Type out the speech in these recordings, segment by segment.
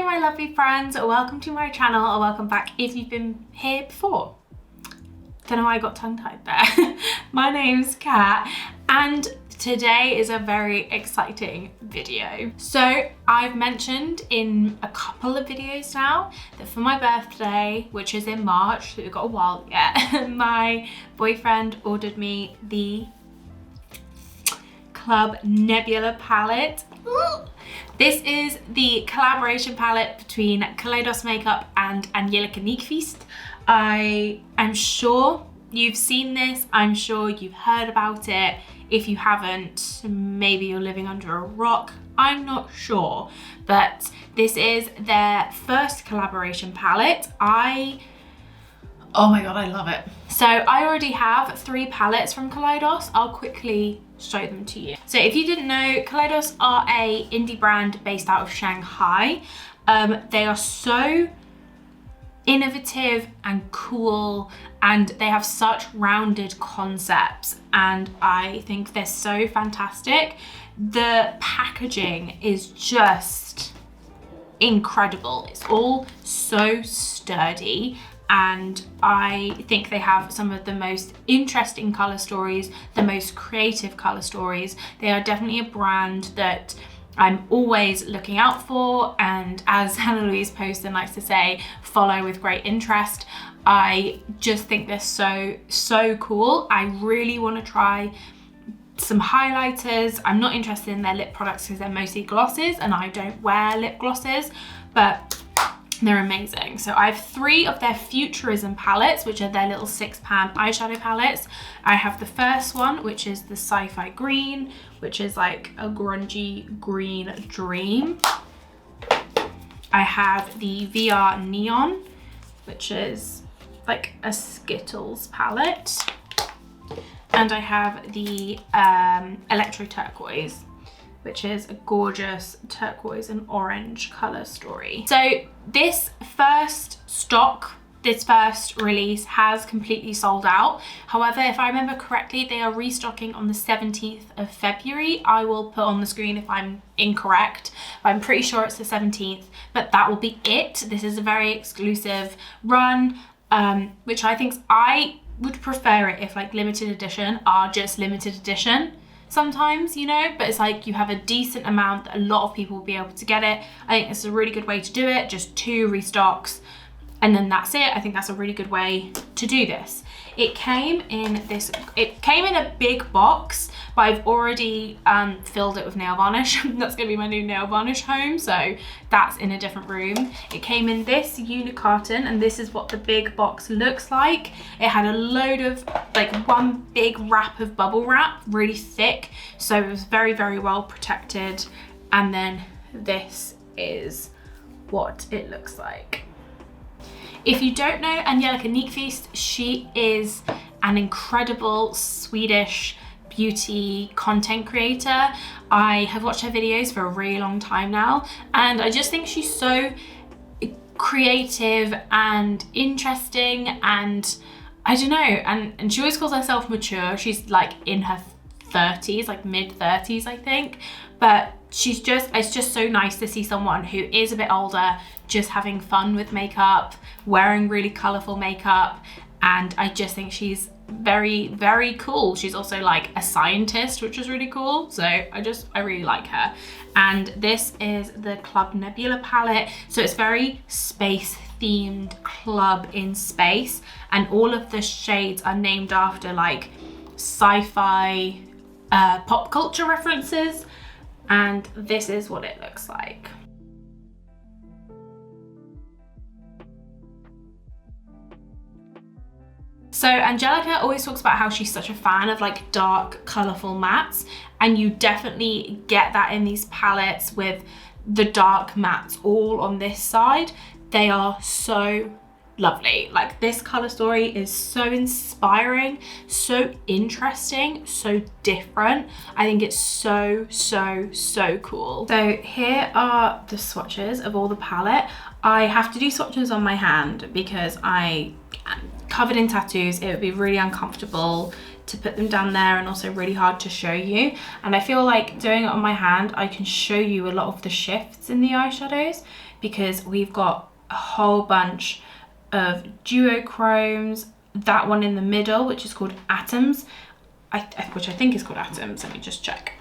my lovely friends, welcome to my channel, or welcome back if you've been here before. Don't know why I got tongue-tied there. My name's Kat and today is a very exciting video. So I've mentioned in a couple of videos now that for my birthday, which is in March, so we've got a while yet, my boyfriend ordered me the Club Nebula palette. This is the collaboration palette between Kaleidos makeup and Angelica nyqvist. I'm sure you've seen this, I'm sure you've heard about it. If you haven't, maybe you're living under a rock, I'm not sure. But this is their first collaboration palette. Oh my god, I love it. So I already have 3 palettes from Kaleidos. I'll quickly show them to you. So if you didn't know, Kaleidos are a indie brand based out of Shanghai. They are so innovative and cool, and they have such rounded concepts, and I think they're so fantastic. The packaging is just incredible. It's all so sturdy, and I think they have some of the most interesting color stories, the most creative color stories. They are definitely a brand that I'm always looking out for, and as Hannah Louise Poston likes to say, follow with great interest. I just think they're so cool. I really want to try some highlighters. I'm not interested in their lip products because they're mostly glosses and I don't wear lip glosses, but they're amazing. So I have 3 of their Futurism palettes, which are their little 6-pan eyeshadow palettes. I have the first one, which is the Sci-Fi Green, which is like a grungy green dream. I have the VR Neon, which is like a Skittles palette. And I have the Electro Turquoise, which is a gorgeous turquoise and orange color story. So this first release has completely sold out. However, if I remember correctly, they are restocking on the 17th of February. I will put on the screen if I'm incorrect, but I'm pretty sure it's the 17th, but that will be it. This is a very exclusive run, which I would prefer it if like limited edition are just limited edition. Sometimes, you know, but it's like you have a decent amount that a lot of people will be able to get it. I think it's a really good way to do it, just 2 restocks and then that's it. I think that's a really good way to do this. It came in a big box, but I've already filled it with nail varnish. That's gonna be my new nail varnish home, so that's in a different room. It came in this uni carton, and this is what the big box looks like. It had a load of, like, one big wrap of bubble wrap, really thick, so it was very, very well protected. And then this is what it looks like. If you don't know Angelica nyqvist, she is an incredible Swedish beauty content creator. I have watched her videos for a really long time now, and I just think she's so creative and interesting, and I don't know, and she always calls herself mature. She's like in her 30s, like mid 30s, I think, but it's just so nice to see someone who is a bit older just having fun with makeup, wearing really colorful makeup, and I just think she's very, very cool. She's also like a scientist, which is really cool, so I really like her. And this is the Club Nebula palette, so it's very space themed, club in space, and all of the shades are named after like sci-fi pop culture references, and this is what it looks like. So Angelica always talks about how she's such a fan of like dark, colorful mattes, and you definitely get that in these palettes with the dark mattes all on this side. They are so lovely. Like, this color story is so inspiring, so interesting, so different. I think it's so cool. So here are the swatches of all the palette. I have to do swatches on my hand because I am covered in tattoos. It would be really uncomfortable to put them down there and also really hard to show you. And I feel like doing it on my hand, I can show you a lot of the shifts in the eyeshadows. because we've got a whole bunch of duochromes. That one in the middle, which is called Atoms, which I think is called Atoms. Let me just check.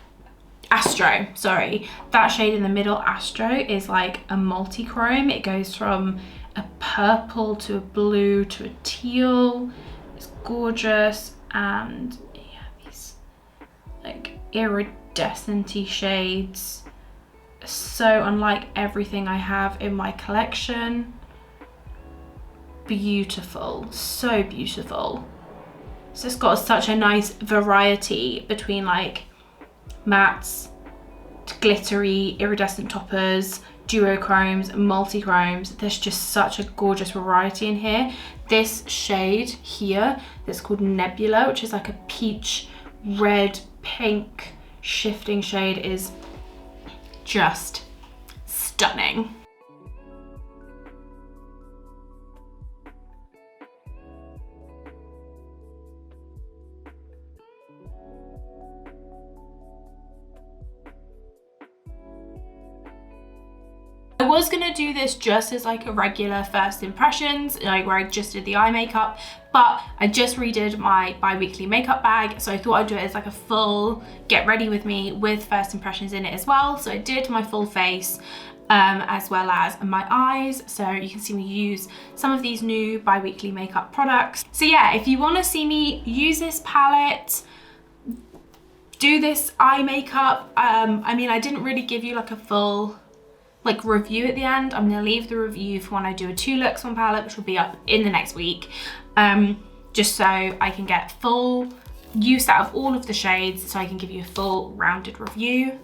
Astro, sorry. That shade in the middle, Astro, is like a multi-chrome. It goes from a purple to a blue to a teal. It's gorgeous, and yeah, these like iridescent-y shades. So unlike everything I have in my collection. Beautiful, so beautiful. So it's got such a nice variety between like mattes, glittery, iridescent toppers, duochromes, multi-chromes. There's just such a gorgeous variety in here. This shade here that's called Nebula, which is like a peach, red, pink shifting shade, is just stunning. I was gonna do this just as like a regular first impressions, like where I just did the eye makeup, but I just redid my bi-weekly makeup bag, so I thought I'd do it as like a full get ready with me with first impressions in it as well. So I did my full face as well as my eyes, so you can see me use some of these new bi-weekly makeup products. So yeah, if you want to see me use this palette, do this eye makeup, I mean, I didn't really give you like a full like review at the end. I'm gonna leave the review for when I do a 2 looks on palette, which will be up in the next week, just so I can get full use out of all of the shades, so I can give you a full rounded review.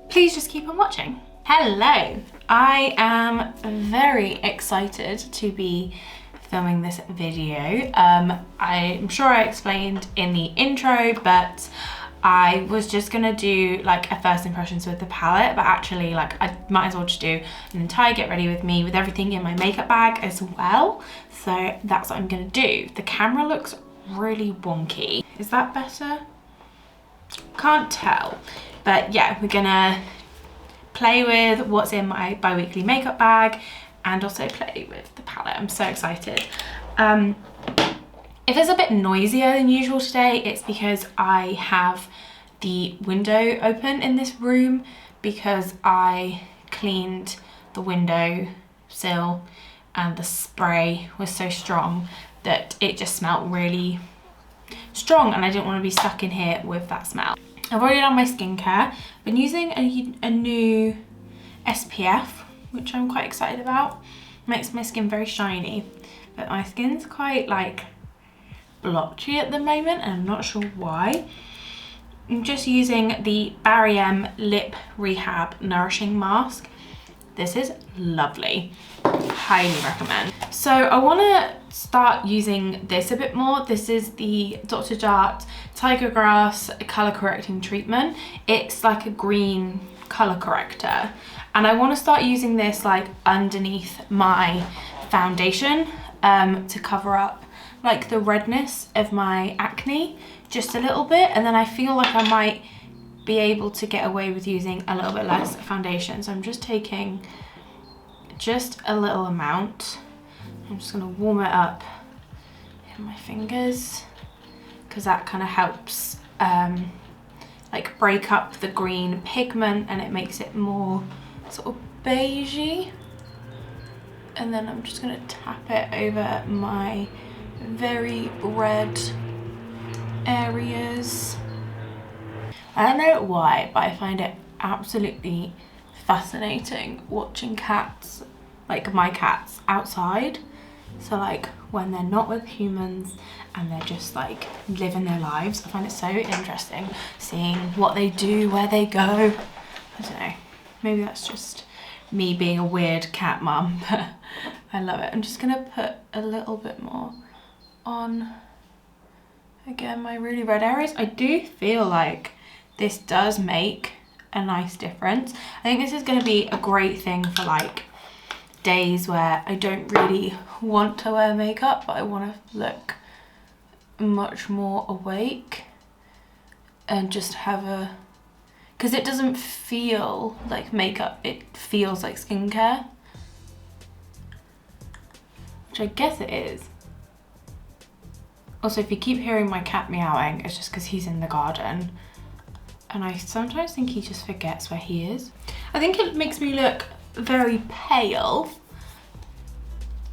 Please just keep on watching. Hello, I am very excited to be filming this video. I'm sure I explained in the intro, but I was just gonna do like a first impressions with the palette, but actually like I might as well just do an entire get ready with me with everything in my makeup bag as well. So that's what I'm gonna do. The camera looks really wonky. Is that better? Can't tell. But yeah, we're gonna play with what's in my bi-weekly makeup bag and also play with the palette. I'm so excited. If it's a bit noisier than usual today, it's because I have the window open in this room because I cleaned the window sill and the spray was so strong that it just smelled really strong, and I didn't want to be stuck in here with that smell. I've already done my skincare. I've been using a new SPF, which I'm quite excited about. Makes my skin very shiny, but my skin's quite like blotchy at the moment, and I'm not sure why. I'm just using the GRWM Lip Rehab Nourishing Mask. This is lovely. Highly recommend. So I want to start using this a bit more. This is the Dr. Jart Tiger Grass Color Correcting Treatment. It's like a green color corrector, and I want to start using this like underneath my foundation to cover up like the redness of my acne just a little bit, and then I feel like I might be able to get away with using a little bit less foundation. So I'm just taking just a little amount. I'm just gonna warm it up in my fingers because that kind of helps like break up the green pigment, and it makes it more sort of beigey. And then I'm just gonna tap it over my very red areas. I don't know why, but I find it absolutely fascinating watching cats, like my cats, outside. So like when they're not with humans and they're just like living their lives, I find it so interesting seeing what they do, where they go. I don't know, maybe that's just me being a weird cat mum, but I love it. I'm just gonna put a little bit more on, again, my really red areas. I do feel like this does make a nice difference. I think this is going to be a great thing for like days where I don't really want to wear makeup, but I want to look much more awake and just have a, because it doesn't feel like makeup, it feels like skincare. which I guess it is. Also, if you keep hearing my cat meowing, it's just because he's in the garden. And I sometimes think he just forgets where he is. I think it makes me look very pale,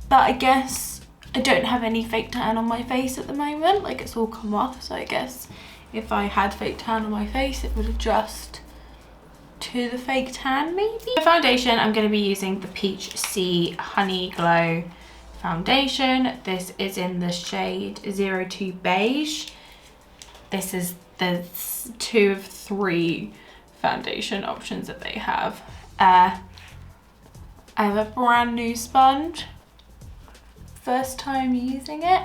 but I guess I don't have any fake tan on my face at the moment. Like, it's all come off, so I guess if I had fake tan on my face, it would adjust to the fake tan maybe. For foundation, I'm going to be using the Peach Sea Honey Glow foundation. This is in the shade 02 Beige. This is the 2 of 3 foundation options that they have. I have a brand new sponge. First time using it.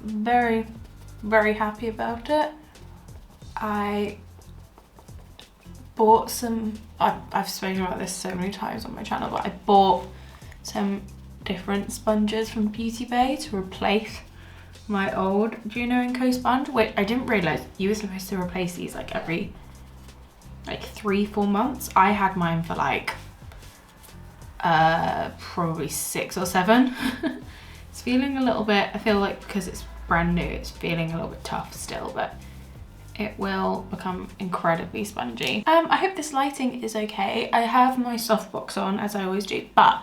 Very, very happy about it. I bought some, I've spoken about this so many times on my channel, but I bought some different sponges from Beauty Bay to replace my old Juno & Co sponge, which I didn't realise you were supposed to replace these like every 3-4 months. I had mine for like probably 6 or 7. It's feeling a little bit, I feel like because it's brand new, it's feeling a little bit tough still, but it will become incredibly spongy. I hope this lighting is okay. I have my softbox on as I always do, but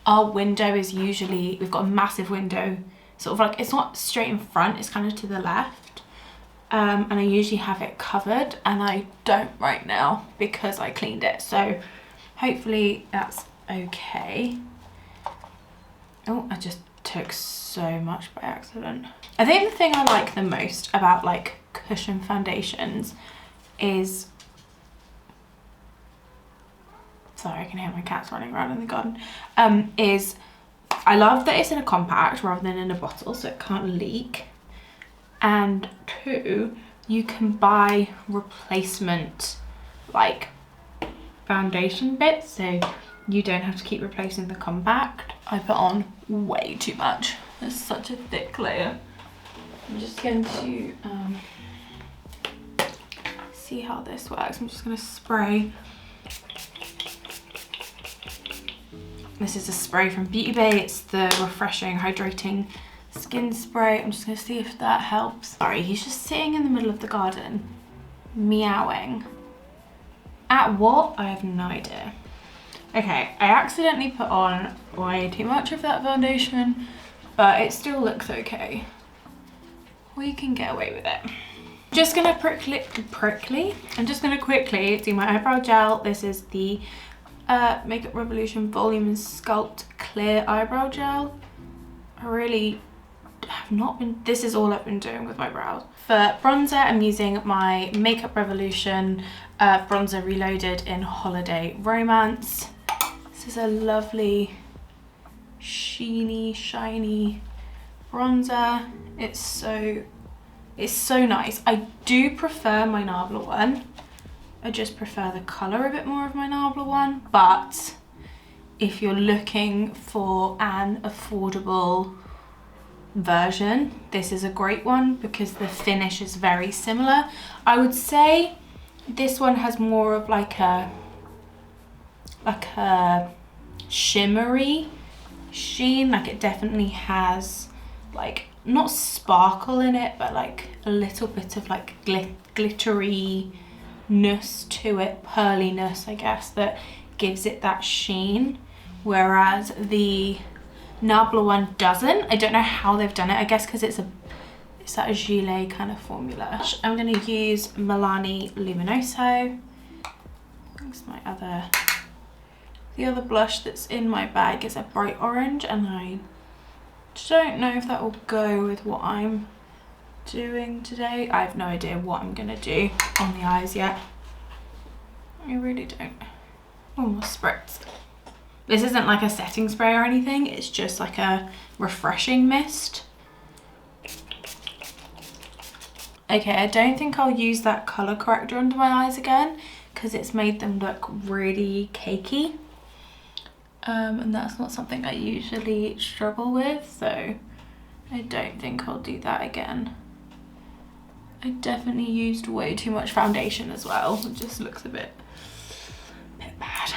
our window is usually, we've got a massive window, sort of like, it's not straight in front, it's kind of to the left. And I usually have it covered, and I don't right now because I cleaned it. So hopefully that's okay. Oh, I just took so much by accident. I think the thing I like the most about like cushion foundations is, sorry, I can hear my cats running around in the garden, is I love that it's in a compact rather than in a bottle, so it can't leak. And 2, you can buy replacement like foundation bits, so you don't have to keep replacing the compact. I put on way too much. There's such a thick layer. I'm just going to see how this works. I'm just going to spray. This is a spray from Beauty Bay. It's the refreshing, hydrating skin spray. I'm just going to see if that helps. Sorry, he's just sitting in the middle of the garden, meowing. At what? I have no idea. Okay, I accidentally put on way too much of that foundation, but it still looks okay. We can get away with it. Just gonna I'm just gonna quickly do my eyebrow gel. This is the Makeup Revolution Volume and Sculpt Clear Eyebrow Gel. I really have not been, this is all I've been doing with my brows. For bronzer, I'm using my Makeup Revolution Bronzer Reloaded in Holiday Romance. This is a lovely, sheeny, shiny bronzer. It's so nice. I do prefer my Nabla one. I just prefer the colour a bit more of my Nabla one, but if you're looking for an affordable version, this is a great one because the finish is very similar. I would say this one has more of like a shimmery sheen. Like, it definitely has like not sparkle in it, but like a little bit of like glitteriness to it, pearliness, I guess, that gives it that sheen, whereas the Nabla one doesn't. I don't know how they've done it. I guess because it's that gilet kind of formula. I'm going to use Milani Luminoso. That's my the other blush that's in my bag is a bright orange, and I don't know if that will go with what I'm doing today. I have no idea what I'm going to do on the eyes yet. I really don't. Oh, spritz. This isn't like a setting spray or anything, it's just like a refreshing mist. Okay, I don't think I'll use that colour corrector under my eyes again because it's made them look really cakey. And that's not something I usually struggle with, so I don't think I'll do that again. I definitely used way too much foundation as well. It just looks a bit bad.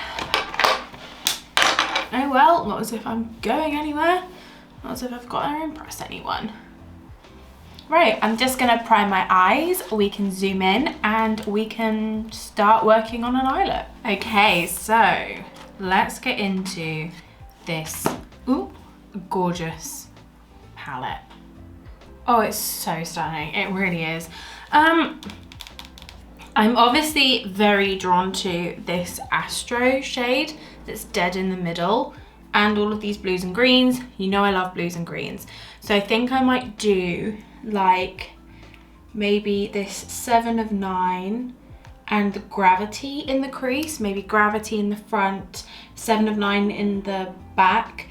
Oh well, not as if I'm going anywhere. Not as if I've got to impress anyone. Right, I'm just gonna prime my eyes. We can zoom in and we can start working on an eye look. Okay, so let's get into this, ooh, gorgeous palette. Oh, it's so stunning, it really is. I'm obviously very drawn to this Astro shade that's dead in the middle, and all of these blues and greens. You know I love blues and greens. So I think I might do like maybe this 7 of 9 and the Gravity in the crease, maybe Gravity in the front, 7 of 9 in the back,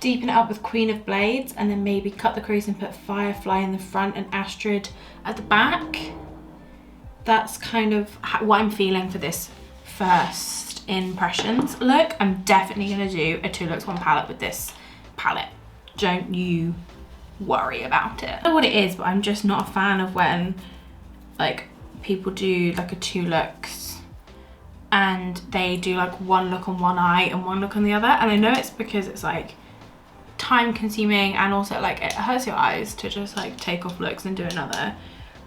deepen it up with Queen of Blades, and then maybe cut the crease and put Firefly in the front and Astrid at the back. That's kind of what I'm feeling for this first impressions look. I'm definitely gonna do a 2 looks 1 palette with this palette. Don't you worry about it. I don't know what it is, but I'm just not a fan of when like people do like a 2 looks and they do like 1 look on one eye and 1 look on the other. And I know it's because it's like time consuming and also like it hurts your eyes to just like take off looks and do another.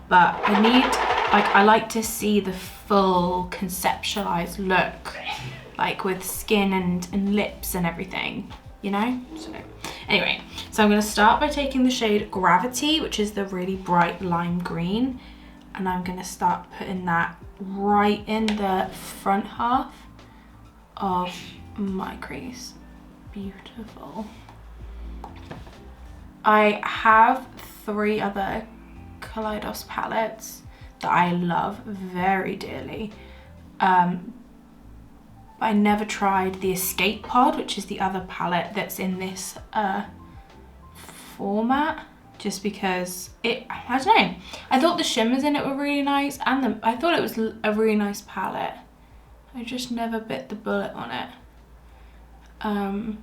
But I need, like, I like to see the full conceptualized look, like with skin and lips and everything, you know? So anyway, so I'm gonna start by taking the shade Gravity, which is the really bright lime green, and I'm gonna start putting that right in the front half of my crease. Beautiful. I have 3 other Kaleidos palettes that I love very dearly. But I never tried the Escape Pod, which is the other palette that's in this format, just because I don't know, I thought the shimmers in it were really nice, and I thought it was a really nice palette. I just never bit the bullet on it. And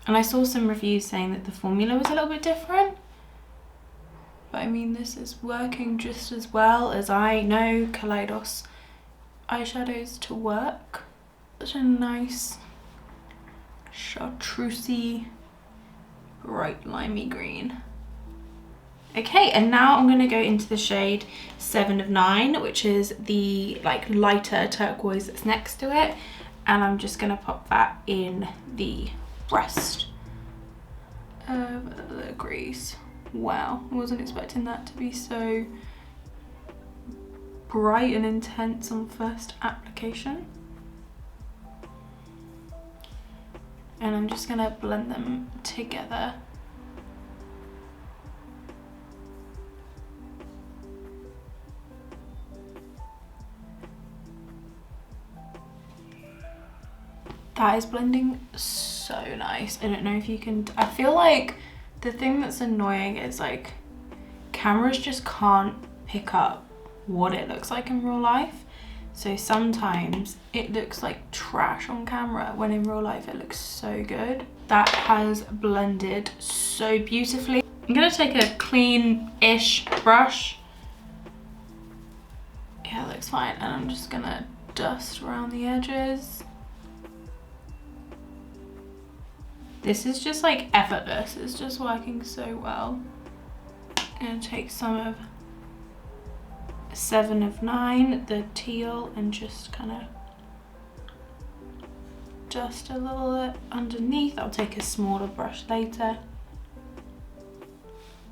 I saw some reviews saying that the formula was a little bit different. But I mean, this is working just as well as I know Kaleidos eyeshadows to work. Such a nice chartreusey, bright limey green. Okay, and now I'm gonna go into the shade 7 of 9, which is the like lighter turquoise that's next to it. And I'm just gonna pop that in the breast of the crease. Wow, I wasn't expecting that to be so bright and intense on first application. And I'm just gonna blend them together. That is blending so nice. I don't know if you can, I feel like the thing that's annoying is like cameras just can't pick up what it looks like in real life. So sometimes it looks like trash on camera when in real life it looks so good. That has blended so beautifully. I'm gonna take a clean-ish brush. Yeah, it looks fine. And I'm just gonna dust around the edges. This is just like effortless. It's just working so well. I'm gonna take some of 7 of 9, the teal, and just kind of dust a little bit underneath. I'll take a smaller brush later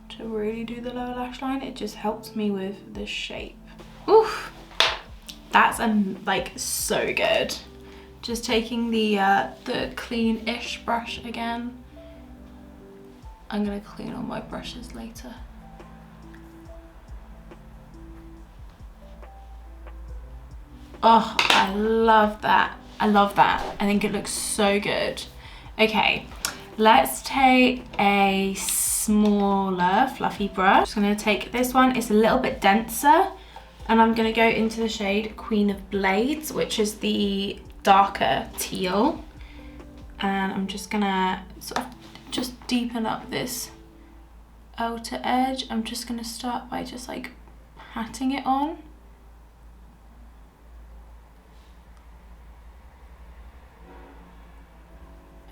to really do the lower lash line. It just helps me with the shape. Oof, that's like so good. Just taking the clean-ish brush again. I'm gonna clean all my brushes later. Oh, I love that. I love that. I think it looks so good. Okay, let's take a smaller fluffy brush. I'm gonna take this one. It's a little bit denser, and I'm gonna go into the shade Queen of Blades, which is the darker teal, and I'm just gonna sort of just deepen up this outer edge. I'm just gonna start by just like patting it on.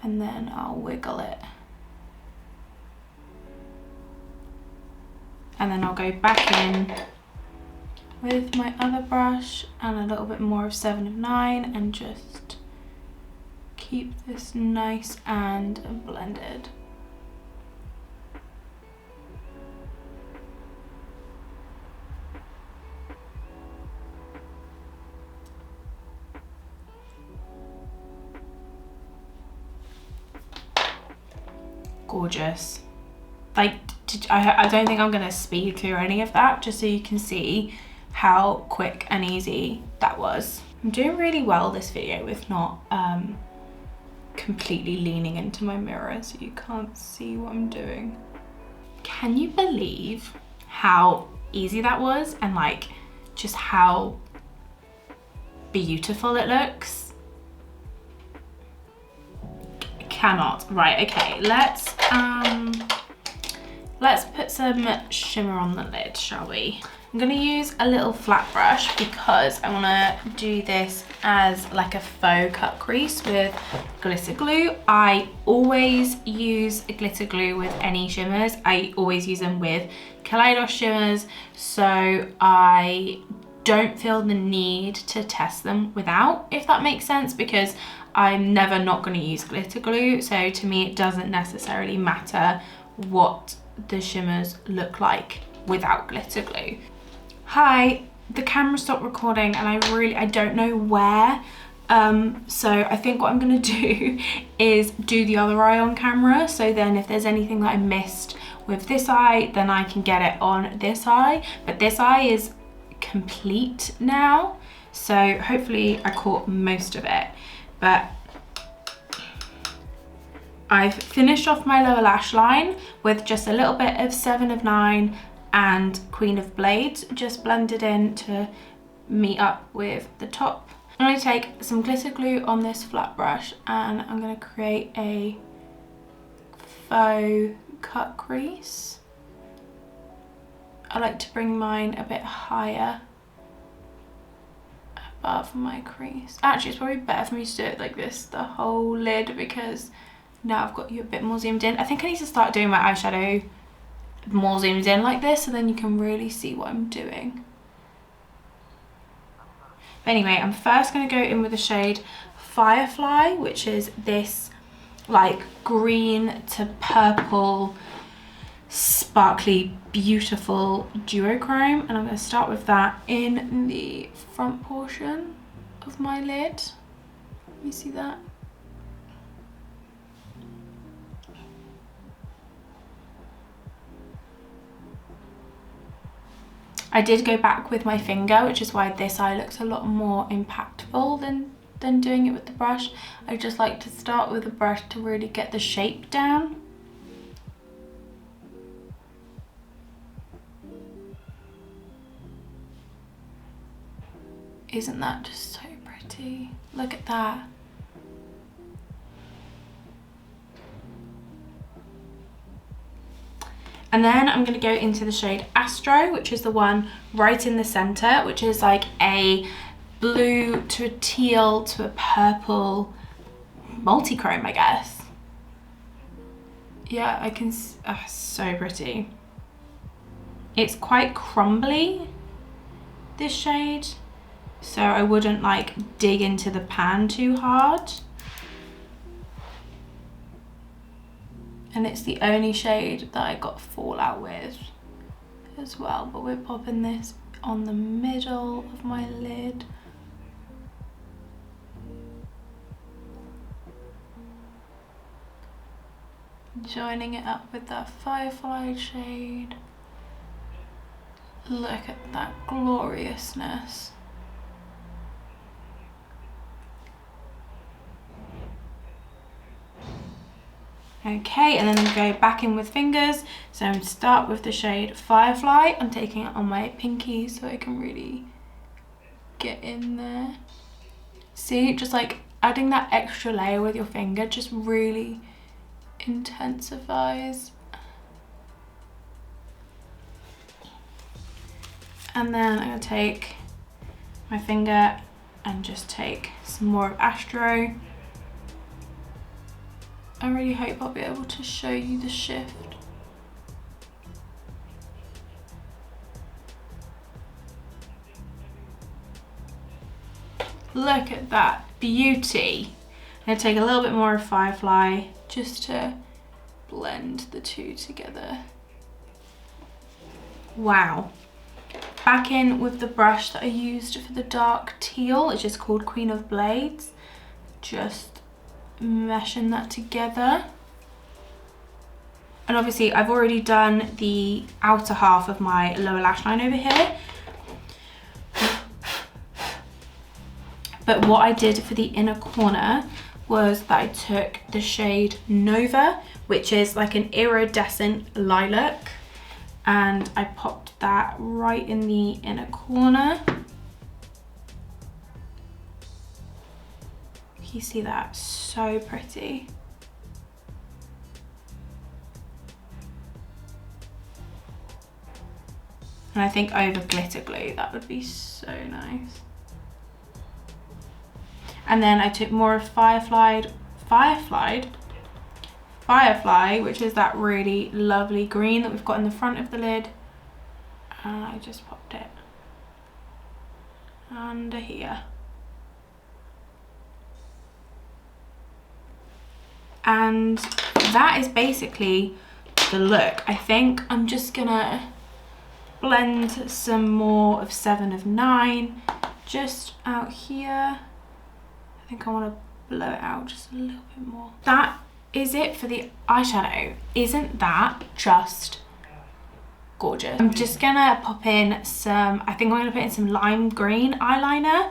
And then I'll wiggle it And then I'll go back in with my other brush and a little bit more of 7 of 9 and just keep this nice and blended. Gorgeous. Like, I don't think I'm gonna speed through any of that, just so you can see how quick and easy that was. I'm doing really well this video with not completely leaning into my mirror so you can't see what I'm doing. Can you believe how easy that was, and like just how beautiful it looks? Cannot. Right, okay, let's put some shimmer on the lid, shall we? I'm gonna use a little flat brush because I wanna do this as like a faux cut crease with glitter glue. I always use glitter glue with any shimmers. I always use them with kaleidos shimmers, so I don't feel the need to test them without, if that makes sense, because I'm never not going to use glitter glue. So to me, it doesn't necessarily matter what the shimmers look like without glitter glue. Hi, the camera stopped recording and I don't know where. So I think what I'm going to do is do the other eye on camera. So then if there's anything that I missed with this eye, then I can get it on this eye. But this eye is complete now, so hopefully I caught most of it. But I've finished off my lower lash line with just a little bit of 7 of 9 and Queen of Blades just blended in to meet up with the top. I'm going to take some glitter glue on this flat brush and I'm going to create a faux cut crease. I like to bring mine a bit higher above my crease. Actually, it's probably better for me to do it like this, the whole lid, because now I've got you a bit more zoomed in. I think I need to start doing my eyeshadow more zoomed in like this, so then you can really see what I'm doing. But anyway, I'm first going to go in with the shade Firefly, which is this like green to purple sparkly beautiful duochrome, and I'm going to start with that in the front portion of my lid. You see that? I did go back with my finger, which is why this eye looks a lot more impactful than doing it with the brush. I just like to start with the brush to really get the shape down. Isn't that just so pretty? Look at that. And then I'm going to go into the shade Astro, which is the one right in the center, which is like a blue to a teal to a purple multi-chrome, I guess. Yeah, I can, so pretty. It's quite crumbly, this shade, so I wouldn't like dig into the pan too hard. And it's the only shade that I got fallout with as well. But we're popping this on the middle of my lid. Joining it up with that Firefly shade. Look at that gloriousness. Okay, and then I'm going to go back in with fingers. So I'm going to start with the shade Firefly. I'm taking it on my pinky so I can really get in there. See, just like adding that extra layer with your finger just really intensifies. And then I'm going to take my finger and just take some more of Astro. I really hope I'll be able to show you the shift. Look at that beauty. I'm gonna take a little bit more of Firefly just to blend the two together. Wow. Back in with the brush that I used for the dark teal, it's just called Queen of Blades. Just meshing that together. And obviously I've already done the outer half of my lower lash line over here. But what I did for the inner corner was that I took the shade Nova, which is like an iridescent lilac, and I popped that right in the inner corner. You see that? So pretty. And I think over glitter glue, that would be so nice. And then I took more of Firefly, which is that really lovely green that we've got in the front of the lid. And I just popped it under here. And that is basically the look. I think I'm just gonna blend some more of 7 of 9 just out here. I think I want to blow it out just a little bit more. That is it for the eyeshadow. Isn't that just gorgeous? I'm just gonna pop in some, I think I'm gonna put in some lime green eyeliner,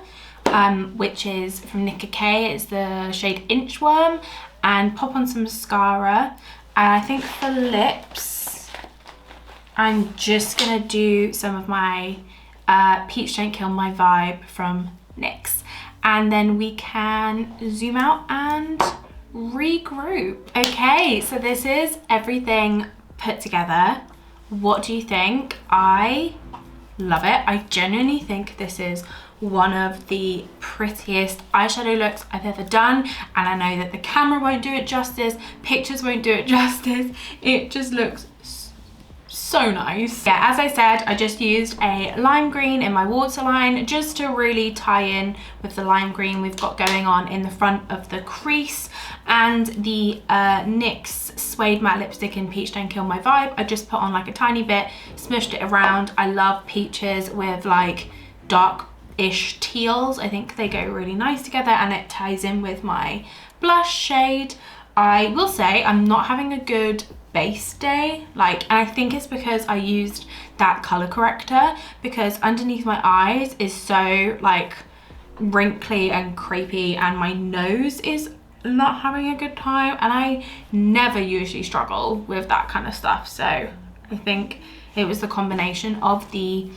which is from NYQwist. It's the shade Inchworm, and pop on some mascara. And I think for lips, I'm just gonna do some of my Peach Don't Kill My Vibe from NYX. And then we can zoom out and regroup. Okay, so this is everything put together. What do you think? I love it. I genuinely think this is one of the prettiest eyeshadow looks I've ever done, and I know that the camera won't do it justice, pictures won't do it justice. It just looks so nice. Yeah, as I said, I just used a lime green in my waterline just to really tie in with the lime green we've got going on in the front of the crease, and the NYX Suede Matte Lipstick in Peach Don't Kill My Vibe I just put on like a tiny bit, smushed it around. I love peaches with like dark-ish teals. I think they go really nice together, and it ties in with my blush shade. I will say I'm not having a good base day, and I think it's because I used that color corrector, because underneath my eyes is so like wrinkly and crepey, and my nose is not having a good time, and I never usually struggle with that kind of stuff. So I think it was the combination of the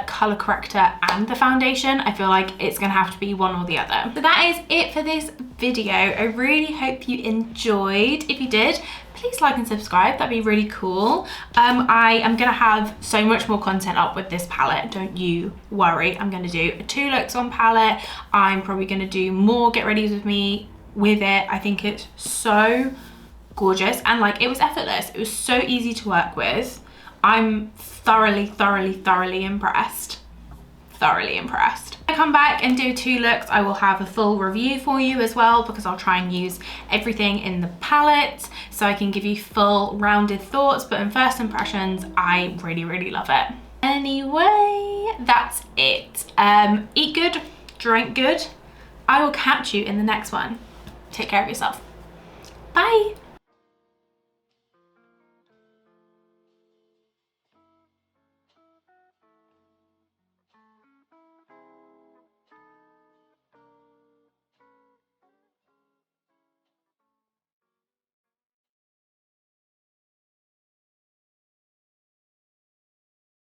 color corrector and the foundation. I feel like it's gonna have to be one or the other. So that is it for this video. I really hope you enjoyed. If you did, please like and subscribe, that'd be really cool. I am gonna have so much more content up with this palette, don't you worry. I'm gonna do a 2 looks on palette. I'm probably gonna do more get readies with me with it. I think it's so gorgeous, and like it was effortless. It was so easy to work with. I'm thoroughly impressed. Thoroughly impressed. When I come back and do 2 looks, I will have a full review for you as well, because I'll try and use everything in the palette so I can give you full rounded thoughts. But in first impressions, I really love it. Anyway, that's it. Eat good, drink good. I will catch you in the next one. Take care of yourself. Bye.